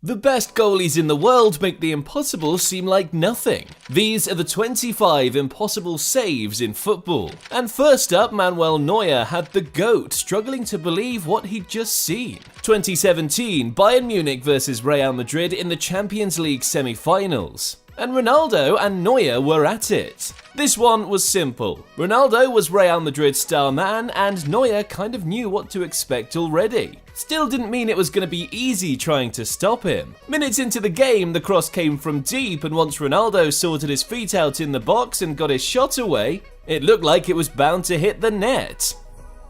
The best goalies in the world make the impossible seem like nothing. These are the 25 impossible saves in football. And first up, Manuel Neuer had the GOAT struggling to believe what he'd just seen. 2017, Bayern Munich versus Real Madrid in the Champions League semi-finals. And Ronaldo and Neuer were at it. This one was simple. Ronaldo was Real Madrid's star man, and Neuer kind of knew what to expect already. Still didn't mean it was going to be easy trying to stop him. Minutes into the game, the cross came from deep, and once Ronaldo sorted his feet out in the box and got his shot away, it looked like it was bound to hit the net.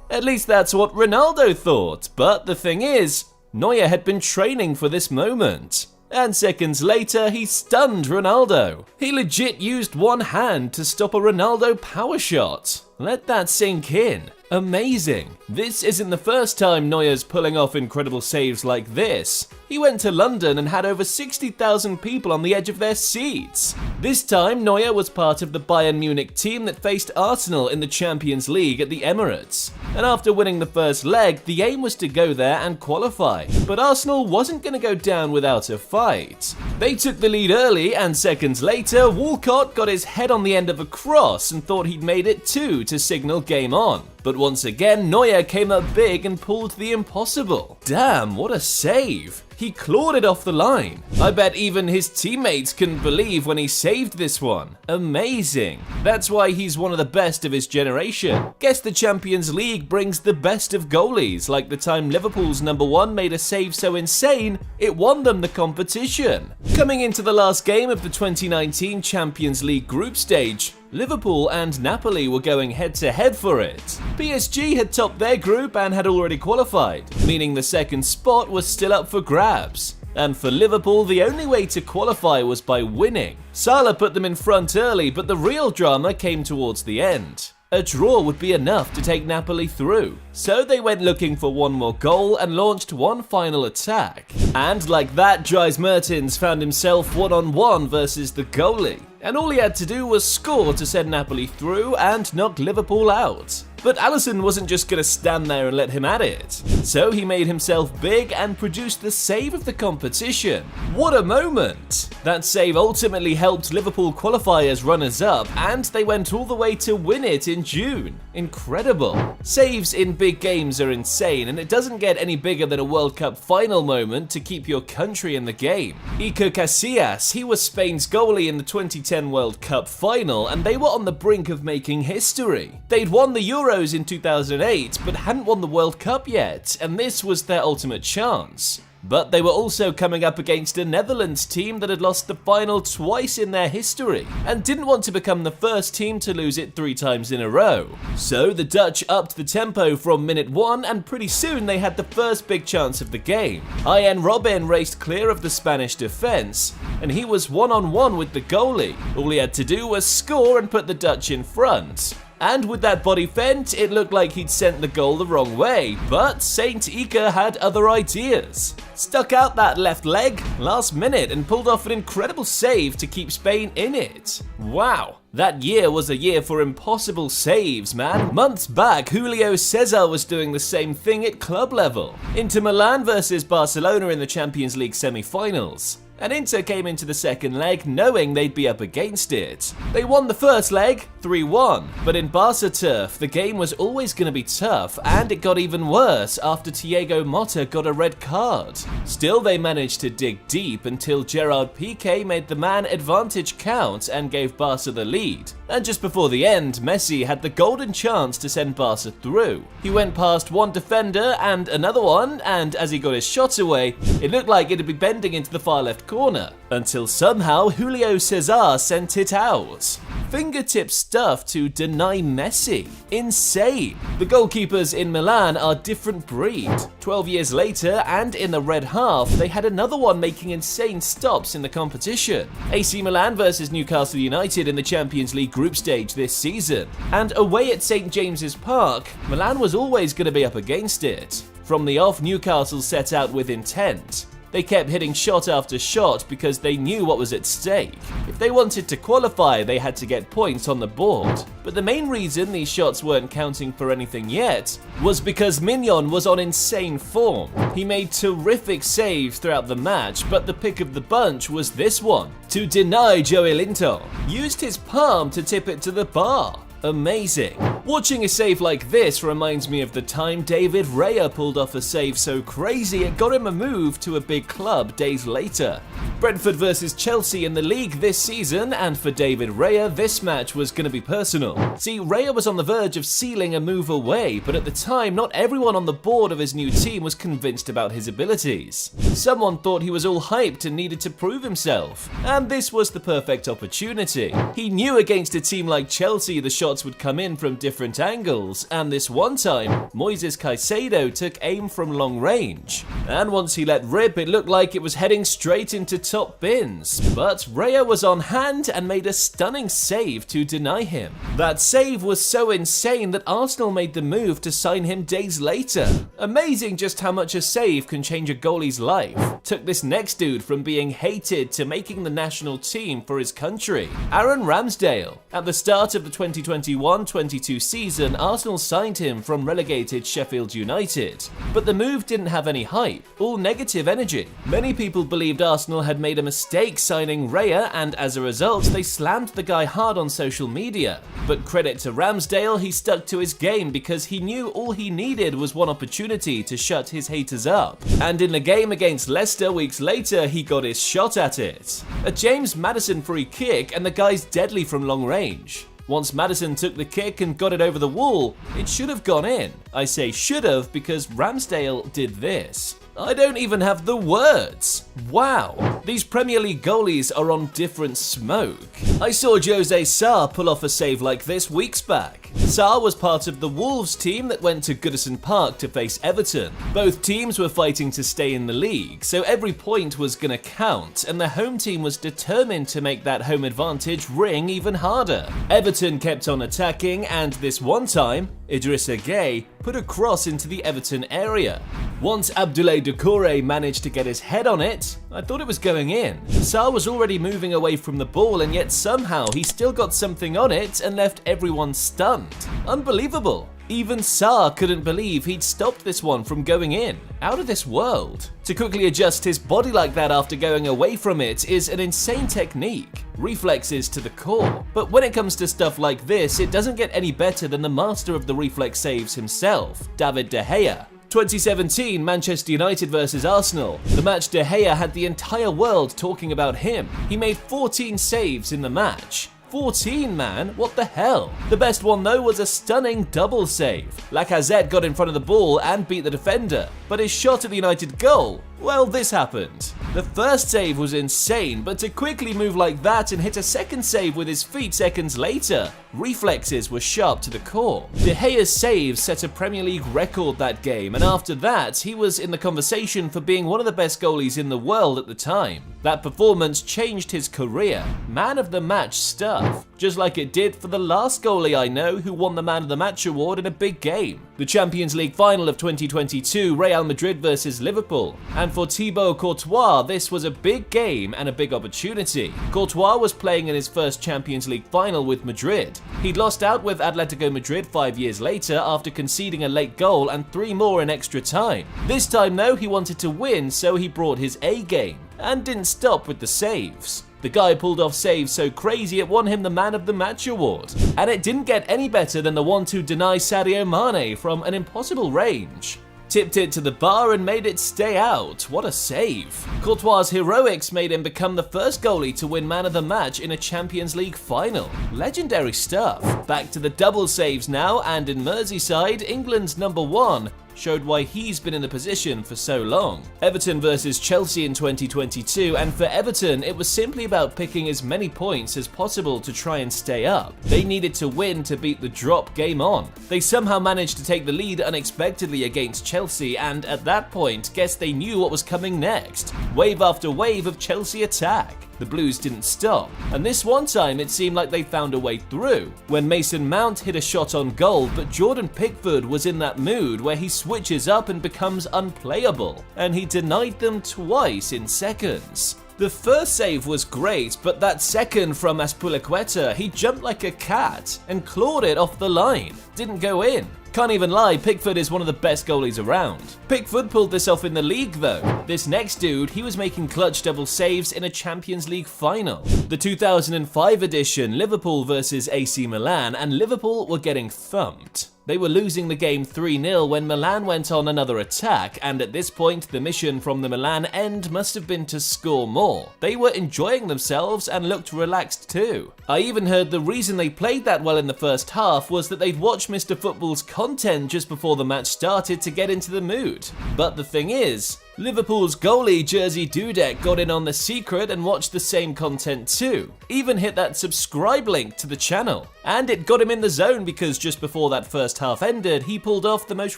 At least that's what Ronaldo thought, but the thing is, Neuer had been training for this moment. And seconds later, he stunned Ronaldo. He legit used one hand to stop a Ronaldo power shot. Let that sink in. Amazing. This isn't the first time Neuer's pulling off incredible saves like this. He went to London and had over 60,000 people on the edge of their seats. This time, Neuer was part of the Bayern Munich team that faced Arsenal in the Champions League at the Emirates. And after winning the first leg, the aim was to go there and qualify. But Arsenal wasn't going to go down without a fight. They took the lead early, and seconds later, Walcott got his head on the end of a cross and thought he'd made it 2 to signal game on. But once again, Neuer came up big and pulled the impossible. Damn, what a save! He clawed it off the line. I bet even his teammates couldn't believe when he saved this one. Amazing. That's why he's one of the best of his generation. Guess the Champions League brings the best of goalies, like the time Liverpool's #1 made a save so insane, it won them the competition. Coming into the last game of the 2019 Champions League group stage, Liverpool and Napoli were going head-to-head for it. PSG had topped their group and had already qualified, meaning the second spot was still up for grabs. And for Liverpool, the only way to qualify was by winning. Salah put them in front early, but the real drama came towards the end. A draw would be enough to take Napoli through. So they went looking for one more goal and launched one final attack. And like that, Dries Mertens found himself one-on-one versus the goalie. And all he had to do was score to send Napoli through and knock Liverpool out. But Alisson wasn't just going to stand there and let him at it. So he made himself big and produced the save of the competition. What a moment! That save ultimately helped Liverpool qualify as runners-up, and they went all the way to win it in June. Incredible. Saves in big games are insane, and it doesn't get any bigger than a World Cup final moment to keep your country in the game. Iker Casillas, he was Spain's goalie in the 2010 World Cup final, and they were on the brink of making history. They'd won the Euros in 2008, but hadn't won the World Cup yet, and this was their ultimate chance. But they were also coming up against a Netherlands team that had lost the final twice in their history, and didn't want to become the first team to lose it 3 times in a row. So the Dutch upped the tempo from minute 1, and pretty soon they had the first big chance of the game. Arjen Robben raced clear of the Spanish defense, and he was one-on-one with the goalie. All he had to do was score and put the Dutch in front. And with that body fent, it looked like he'd sent the goal the wrong way, but Saint Iker had other ideas. Stuck out that left leg last minute and pulled off an incredible save to keep Spain in it. Wow, that year was a year for impossible saves, man. Months back, Julio Cesar was doing the same thing at club level. Inter Milan versus Barcelona in the Champions League semi-finals. And Inter came into the second leg knowing they'd be up against it. They won the first leg 3-1, but in Barca turf, the game was always going to be tough, and it got even worse after Thiago Motta got a red card. Still, they managed to dig deep until Gerard Piqué made the man advantage count and gave Barca the lead. And just before the end, Messi had the golden chance to send Barca through. He went past one defender and another one, and as he got his shot away, it looked like it'd be bending into the far left corner, until somehow Julio Cesar sent it out. Fingertip stuff to deny Messi. Insane. The goalkeepers in Milan are different breed. 12 years later, and in the red half, they had another one making insane stops in the competition. AC Milan versus Newcastle United in the Champions League group stage this season. And away at St James's Park, Milan was always going to be up against it. From the off, Newcastle set out with intent. They kept hitting shot after shot because they knew what was at stake. If they wanted to qualify, they had to get points on the board. But the main reason these shots weren't counting for anything yet was because Mignon was on insane form. He made terrific saves throughout the match, but the pick of the bunch was this one, to deny Joelinton. Used his palm to tip it to the bar. Amazing. Watching a save like this reminds me of the time David Raya pulled off a save so crazy it got him a move to a big club days later. Brentford versus Chelsea in the league this season, and for David Raya this match was going to be personal. See, Raya was on the verge of sealing a move away, but at the time not everyone on the board of his new team was convinced about his abilities. Someone thought he was all hyped and needed to prove himself, and this was the perfect opportunity. He knew against a team like Chelsea the shots would come in from different angles, and this one time, Moises Caicedo took aim from long range. And once he let rip, it looked like it was heading straight into top bins. But Raya was on hand and made a stunning save to deny him. That save was so insane that Arsenal made the move to sign him days later. Amazing just how much a save can change a goalie's life. Took this next dude from being hated to making the national team for his country. Aaron Ramsdale. At the start of the 2021-22 season, Arsenal signed him from relegated Sheffield United. But the move didn't have any hype, all negative energy. Many people believed Arsenal had made a mistake signing Raya, and as a result, they slammed the guy hard on social media. But credit to Ramsdale, he stuck to his game because he knew all he needed was one opportunity to shut his haters up. And in the game against Leicester weeks later, he got his shot at it. A James Maddison free kick, and the guy's deadly from long range. Once Maddison took the kick and got it over the wall, it should have gone in. I say should have because Ramsdale did this. I don't even have the words. Wow, these Premier League goalies are on different smoke. I saw Jose Sarr pull off a save like this weeks back. Sarr was part of the Wolves team that went to Goodison Park to face Everton. Both teams were fighting to stay in the league, so every point was gonna count, and the home team was determined to make that home advantage ring even harder. Everton kept on attacking, and this one time, Idrissa Gueye put a cross into the Everton area. Once Abdoulaye Doucouré managed to get his head on it, I thought it was going in. Sarr was already moving away from the ball, and yet somehow he still got something on it and left everyone stunned. Unbelievable. Even Sarr couldn't believe he'd stopped this one from going in. Out of this world. To quickly adjust his body like that after going away from it is an insane technique. Reflexes to the core. But when it comes to stuff like this, it doesn't get any better than the master of the reflex saves himself, David De Gea. 2017 Manchester United versus Arsenal. The match De Gea had the entire world talking about him. He made 14 saves in the match. 14, man, what the hell? The best one though was a stunning double save. Lacazette got in front of the ball and beat the defender, but his shot at the United goal, well, this happened. The first save was insane, but to quickly move like that and hit a second save with his feet seconds later, reflexes were sharp to the core. De Gea's saves set a Premier League record that game, and after that, he was in the conversation for being one of the best goalies in the world at the time. That performance changed his career. Man of the match stuff. Just like it did for the last goalie I know who won the Man of the Match award in a big game. The Champions League final of 2022, Real Madrid versus Liverpool. And for Thibaut Courtois, this was a big game and a big opportunity. Courtois was playing in his first Champions League final with Madrid. He'd lost out with Atletico Madrid 5 years later after conceding a late goal and 3 more in extra time. This time though, he wanted to win, so he brought his A game and didn't stop with the saves. The guy pulled off saves so crazy it won him the Man of the Match award. And it didn't get any better than the one to deny Sadio Mane from an impossible range. Tipped it to the bar and made it stay out. What a save. Courtois' heroics made him become the first goalie to win Man of the Match in a Champions League final. Legendary stuff. Back to the double saves now, and in Merseyside, England's #1 showed why he's been in the position for so long. Everton versus Chelsea in 2022, and for Everton, it was simply about picking as many points as possible to try and stay up. They needed to win to beat the drop game on. They somehow managed to take the lead unexpectedly against Chelsea, and at that point, guess they knew what was coming next. Wave after wave of Chelsea attack. the Blues didn't stop, and this one time it seemed like they found a way through, when Mason Mount hit a shot on goal, but Jordan Pickford was in that mood where he switches up and becomes unplayable, and he denied them twice in seconds. The first save was great, but that second from Azpilicueta, he jumped like a cat and clawed it off the line. Didn't go in. Can't even lie, Pickford is one of the best goalies around. Pickford pulled this off in the league though. This next dude, he was making clutch double saves in a Champions League final. The 2005 edition, Liverpool versus AC Milan, and Liverpool were getting thumped. They were losing the game 3-0 when Milan went on another attack, and at this point the mission from the Milan end must have been to score more. They were enjoying themselves and looked relaxed too. I even heard the reason they played that well in the first half was that they'd watched Mr. Football's content just before the match started to get into the mood. But the thing is, Liverpool's goalie Jerzy Dudek got in on the secret and watched the same content too. Even hit that subscribe link to the channel. And it got him in the zone because just before that first half ended, he pulled off the most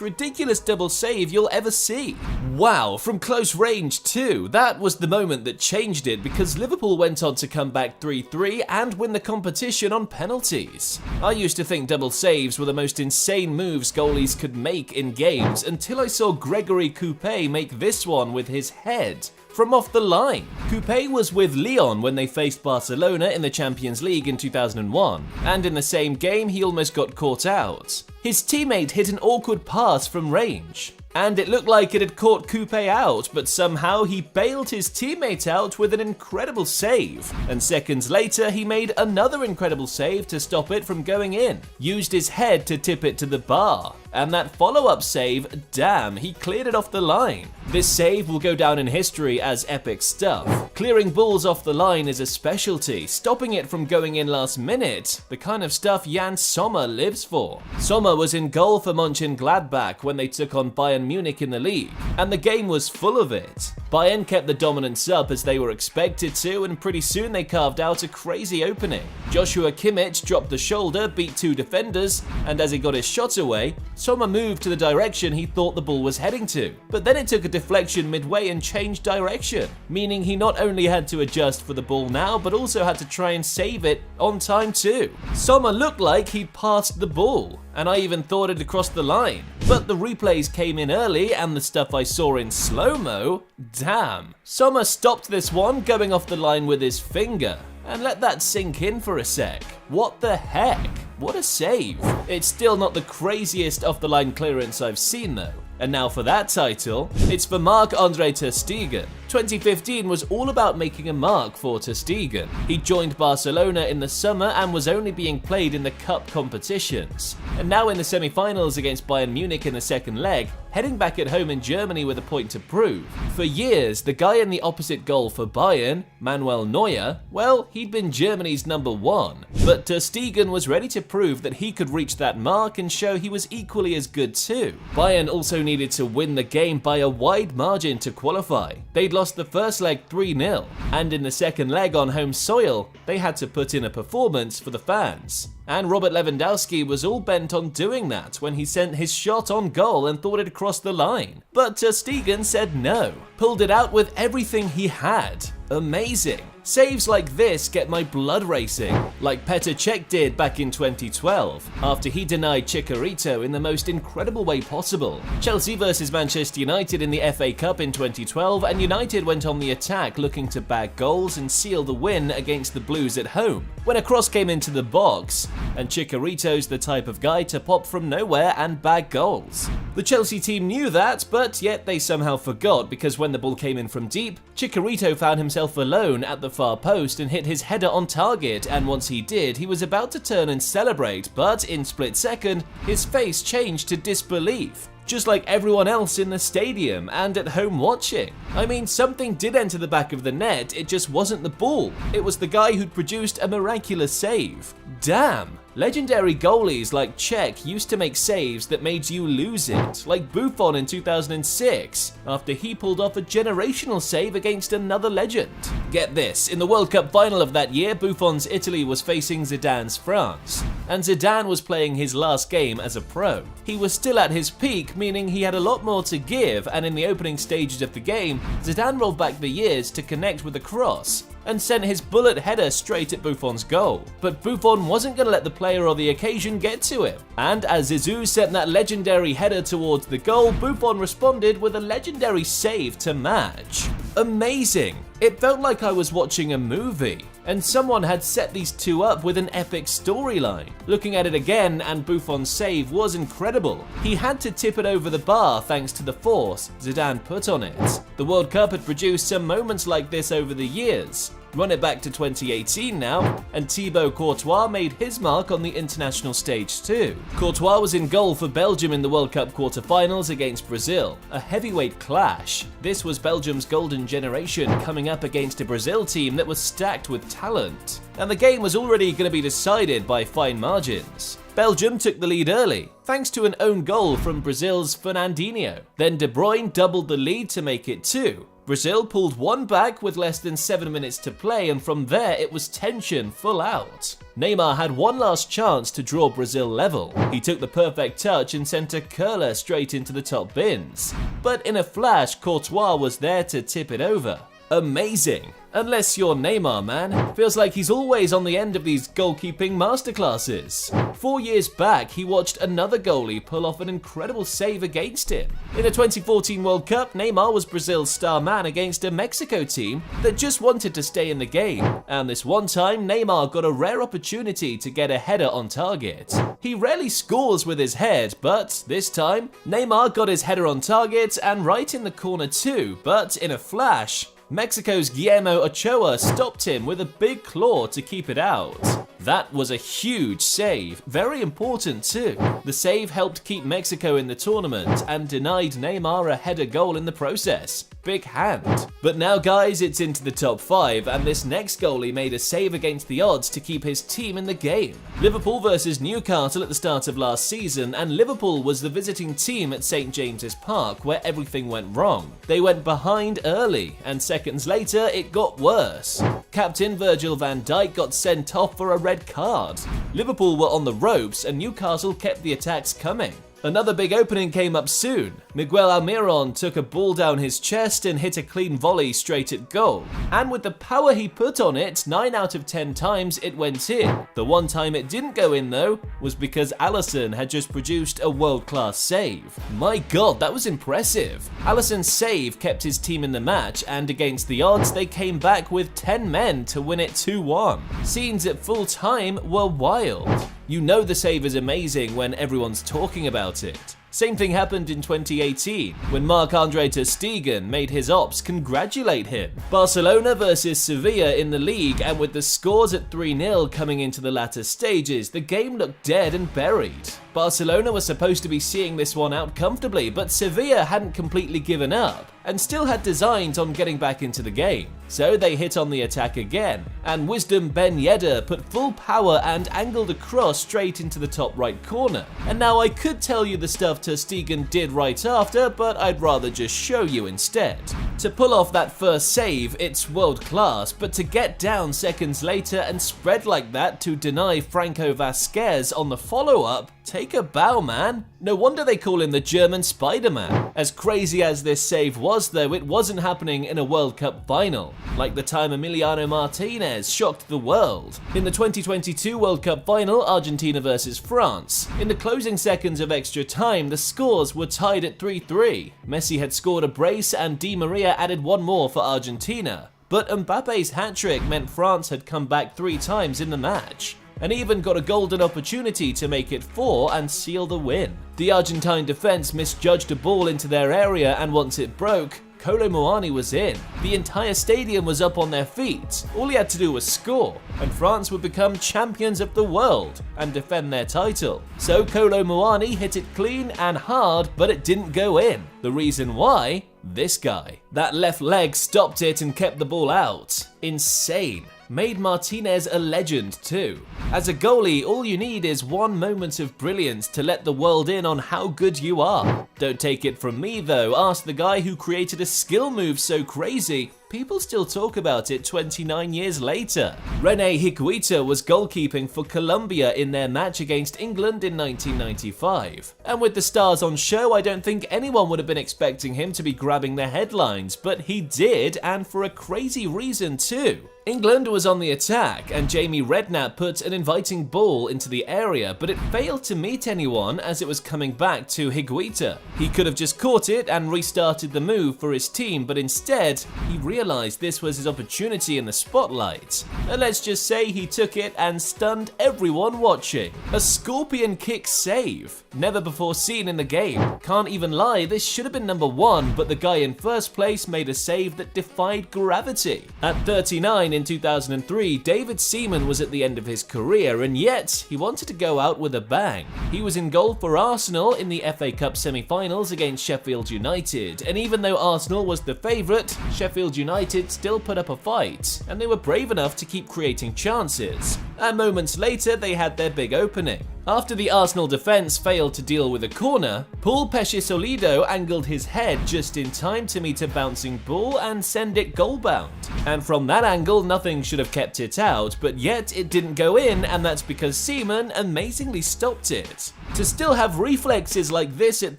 ridiculous double save you'll ever see. Wow, from close range too. That was the moment that changed it because Liverpool went on to come back 3-3 and win the competition on penalties. I used to think double saves were the most insane moves goalies could make in games until I saw Gregory Coupé make this one with his head from off the line. Coupé was with Lyon when they faced Barcelona in the Champions League in 2001, and in the same game he almost got caught out. His teammate hit an awkward pass from range, and it looked like it had caught Coupé out, but somehow he bailed his teammate out with an incredible save, and seconds later he made another incredible save to stop it from going in, used his head to tip it to the bar, and that follow-up save, damn, he cleared it off the line. This save will go down in history as epic stuff. Clearing balls off the line is a specialty, stopping it from going in last minute, the kind of stuff Jan Sommer lives for. Sommer was in goal for Mönchengladbach when they took on Bayern Munich in the league, and the game was full of it. Bayern kept the dominance up as they were expected to, and pretty soon they carved out a crazy opening. Joshua Kimmich dropped the shoulder, beat two defenders, and as he got his shot away, Sommer moved to the direction he thought the ball was heading to, but then it took a deflection midway and changed direction, meaning he not only had to adjust for the ball now, but also had to try and save it on time too. Sommer looked like he'd passed the ball, and I even thought it had crossed the line. But the replays came in early, and the stuff I saw in slow-mo, damn. Sommer stopped this one going off the line with his finger. And let that sink in for a sec. What the heck? What a save. It's still not the craziest off-the-line clearance I've seen though. And now for that title, it's for Marc-Andre ter Stegen. 2015 was all about making a mark for ter Stegen. He joined Barcelona in the summer and was only being played in the cup competitions. And now in the semi-finals against Bayern Munich in the second leg, heading back at home in Germany with a point to prove. For years, the guy in the opposite goal for Bayern, Manuel Neuer, well, he'd been Germany's number one. But ter Stegen was ready to prove that he could reach that mark and show he was equally as good too. Bayern also needed to win the game by a wide margin to qualify. They'd lost the first leg 3-0, and in the second leg on home soil, they had to put in a performance for the fans. And Robert Lewandowski was all bent on doing that when he sent his shot on goal and thought it crossed the line. But ter Stegen said no, pulled it out with everything he had. Amazing. Saves like this get my blood racing, like Petr Cech did back in 2012, after he denied Chicharito in the most incredible way possible. Chelsea versus Manchester United in the FA Cup in 2012, and United went on the attack looking to bag goals and seal the win against the Blues at home, when a cross came into the box, and Chicharito's the type of guy to pop from nowhere and bag goals. The Chelsea team knew that, but yet they somehow forgot because when the ball came in from deep, Chicharito found himself alone at the far post and hit his header on target, and once he did, he was about to turn and celebrate, but in split second, his face changed to disbelief. Just like everyone else in the stadium and at home watching. I mean, something did enter the back of the net, it just wasn't the ball. It was the guy who'd produced a miraculous save. Damn! Legendary goalies like Cech used to make saves that made you lose it, like Buffon in 2006, after he pulled off a generational save against another legend. Get this, in the World Cup final of that year, Buffon's Italy was facing Zidane's France, and Zidane was playing his last game as a pro. He was still at his peak, meaning he had a lot more to give, and in the opening stages of the game, Zidane rolled back the years to connect with a cross, and sent his bullet header straight at Buffon's goal. But Buffon wasn't going to let the player or the occasion get to him. And as Zizou sent that legendary header towards the goal, Buffon responded with a legendary save to match. Amazing! It felt like I was watching a movie, and someone had set these two up with an epic storyline. Looking at it again, and Buffon's save was incredible. He had to tip it over the bar thanks to the force Zidane put on it. The World Cup had produced some moments like this over the years. Run it back to 2018 now, and Thibaut Courtois made his mark on the international stage too. Courtois was in goal for Belgium in the World Cup quarter-finals against Brazil, a heavyweight clash. This was Belgium's golden generation coming up against a Brazil team that was stacked with talent. And the game was already going to be decided by fine margins. Belgium took the lead early, thanks to an own goal from Brazil's Fernandinho. Then De Bruyne doubled the lead to make it 2. Brazil pulled one back with less than 7 minutes to play, and from there it was tension full out. Neymar had one last chance to draw Brazil level. He took the perfect touch and sent a curler straight into the top bins. But in a flash, Courtois was there to tip it over. Amazing. Unless you're Neymar, man. Feels like he's always on the end of these goalkeeping masterclasses. 4 years back, he watched another goalie pull off an incredible save against him. In the 2014 World Cup, Neymar was Brazil's star man against a Mexico team that just wanted to stay in the game. And this one time, Neymar got a rare opportunity to get a header on target. He rarely scores with his head, but this time, Neymar got his header on target and right in the corner too, but in a flash, Mexico's Guillermo Ochoa stopped him with a big claw to keep it out. That was a huge save, very important too. The save helped keep Mexico in the tournament and denied Neymar a header goal in the process. Big hand. But now guys, it's into the top 5, and this next goalie made a save against the odds to keep his team in the game. Liverpool versus Newcastle at the start of last season, and Liverpool was the visiting team at St James's Park where everything went wrong. They went behind early, and seconds later it got worse. Captain Virgil van Dijk got sent off for a red card. Liverpool were on the ropes and Newcastle kept the attacks coming. Another big opening came up soon. Miguel Almiron took a ball down his chest and hit a clean volley straight at goal. And with the power he put on it, 9 out of 10 times it went in. The one time it didn't go in though, was because Alisson had just produced a world-class save. My god, that was impressive. Alisson's save kept his team in the match, and against the odds, they came back with 10 men to win it 2-1. Scenes at full time were wild. You know the save is amazing when everyone's talking about it. Same thing happened in 2018, when Marc-Andre ter Stegen made his ops congratulate him. Barcelona versus Sevilla in the league, and with the scores at 3-0 coming into the latter stages, the game looked dead and buried. Barcelona was supposed to be seeing this one out comfortably, but Sevilla hadn't completely given up, and still had designs on getting back into the game. So they hit on the attack again, and Wisdom Ben Yedder put full power and angled a cross straight into the top right corner. And now I could tell you the stuff ter Stegen did right after, but I'd rather just show you instead. To pull off that first save, it's world class, but to get down seconds later and spread like that to deny Franco Vasquez on the follow-up, take a bow, man. No wonder they call him the German Spider-Man. As crazy as this save was though, it wasn't happening in a World Cup final, like the time Emiliano Martinez shocked the world. In the 2022 World Cup final, Argentina versus France, in the closing seconds of extra time, the scores were tied at 3-3. Messi had scored a brace and Di Maria added one more for Argentina. But Mbappe's hat-trick meant France had come back 3 times in the match, and even got a golden opportunity to make it 4 and seal the win. The Argentine defense misjudged a ball into their area, and once it broke, Kolo Muani was in. The entire stadium was up on their feet. All he had to do was score, and France would become champions of the world and defend their title. So Kolo Muani hit it clean and hard, but it didn't go in. The reason why? This guy. That left leg stopped it and kept the ball out. Insane. Made Martinez a legend too. As a goalie, all you need is one moment of brilliance to let the world in on how good you are. Don't take it from me though, ask the guy who created a skill move so crazy, people still talk about it 29 years later. Rene Higuita was goalkeeping for Colombia in their match against England in 1995. And with the stars on show, I don't think anyone would have been expecting him to be grabbing the headlines, but he did, and for a crazy reason too. England was on the attack, and Jamie Redknapp put an inviting ball into the area, but it failed to meet anyone as it was coming back to Higuita. He could have just caught it and restarted the move for his team, but instead, he realized this was his opportunity in the spotlight. And let's just say he took it and stunned everyone watching. A scorpion kick save, never before seen in the game. Can't even lie, this should have been number 1, but the guy in first place made a save that defied gravity. At 39, in 2003, David Seaman was at the end of his career, and yet he wanted to go out with a bang. He was in goal for Arsenal in the FA Cup semi-finals against Sheffield United, and even though Arsenal was the favourite, Sheffield United still put up a fight, and they were brave enough to keep creating chances. And moments later, they had their big opening. After the Arsenal defence failed to deal with a corner, Paul Pesce-Solido angled his head just in time to meet a bouncing ball and send it goal-bound. And from that angle, nothing should have kept it out, but yet it didn't go in, and that's because Seaman amazingly stopped it. To still have reflexes like this at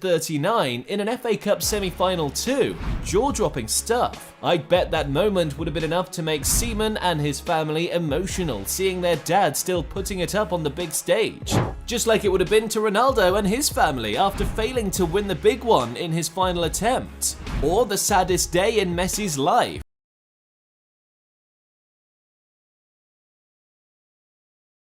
39 in an FA Cup semi-final too, jaw-dropping stuff. I'd bet that moment would have been enough to make Seaman and his family emotional, seeing their dad still putting it up on the big stage. Just like it would have been to Ronaldo and his family after failing to win the big one in his final attempt. Or the saddest day in Messi's life,